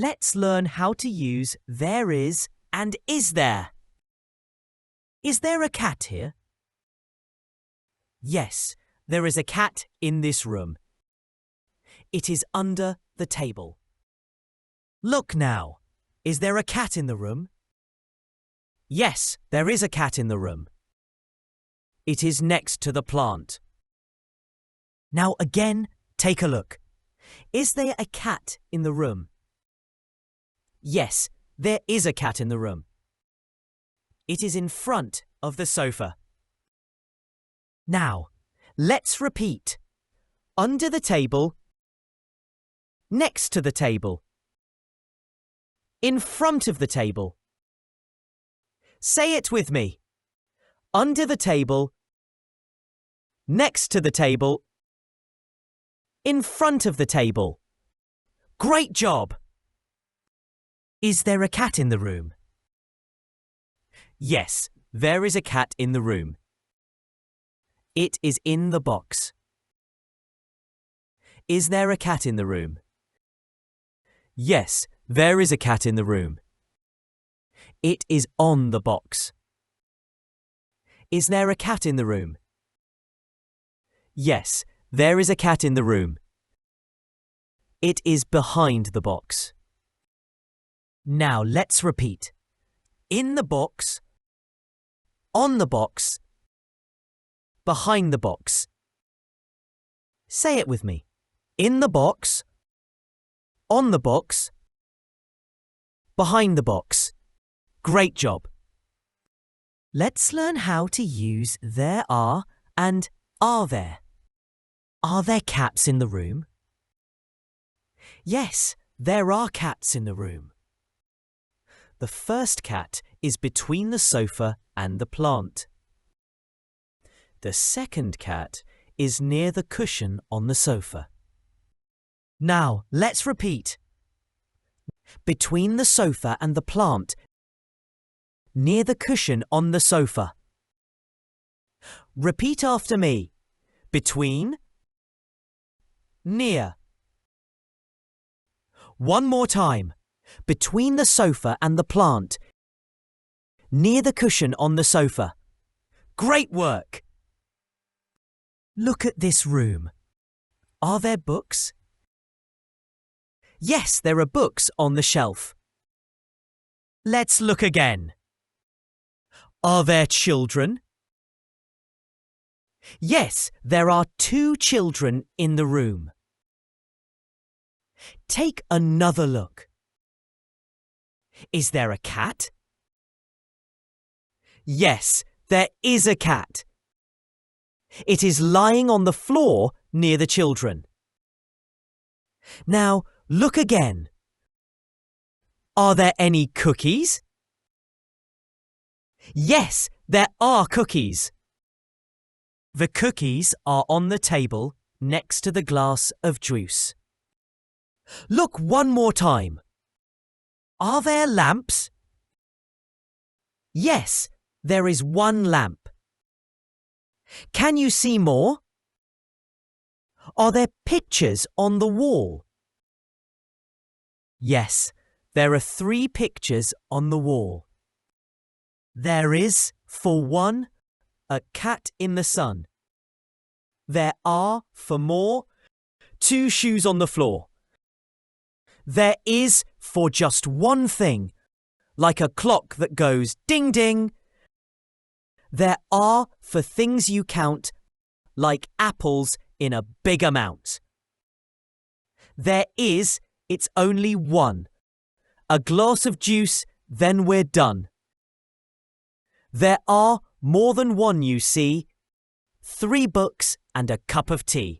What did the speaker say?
Let's learn how to use there is and is there. Is there a cat here? Yes, there is a cat in this room. It is under the table. Look now. Is there a cat in the room? Yes, there is a cat in the room. It is next to the plant. Now again, take a look. Is there a cat in the room? Yes, there is a cat in the room. It is in front of the sofa. Now, let's repeat. Under the table, next to the table, in front of the table. Say it with me. Under the table, next to the table, in front of the table. Great job! Is there a cat in the room? Yes, there is a cat in the room. It is in the box. Is there a cat in the room? Yes, there is a cat in the room. It is on the box. Is there a cat in the room? Yes, there is a cat in the room. It is behind the box. Now let's repeat. In the box, on the box, behind the box. Say it with me. In the box, on the box, behind the box. Great job. Let's learn how to use there are and are there. Are there cats in the room? Yes, there are cats in the room. The first cat is between the sofa and the plant. The second cat is near the cushion on the sofa. Now, let's repeat. Between the sofa and the plant, near the cushion on the sofa. Repeat after me. Between, near. One more time. Between the sofa and the plant, near the cushion on the sofa. Great work! Look at this room. Are there books? Yes, there are books on the shelf. Let's look again. Are there children? Yes, there are 2 children in the room. Take another look. Is there a cat? Yes, there is a cat. It is lying on the floor near the children. Now, look again. Are there any cookies? Yes, there are cookies. The cookies are on the table next to the glass of juice. Look one more time. Are there lamps? Yes, there is 1 lamp. Can you see more? Are there pictures on the wall? Yes, there are 3 pictures on the wall. There is, for one, a cat in the sun. There are, for more, 2 shoes on the floor. There is, for just one thing, like a clock that goes ding ding. There are, for things you count, like apples in a big amount. There is, it's only 1. A glass of juice, then we're done. There are more than 1, you see. 3 books and a cup of tea.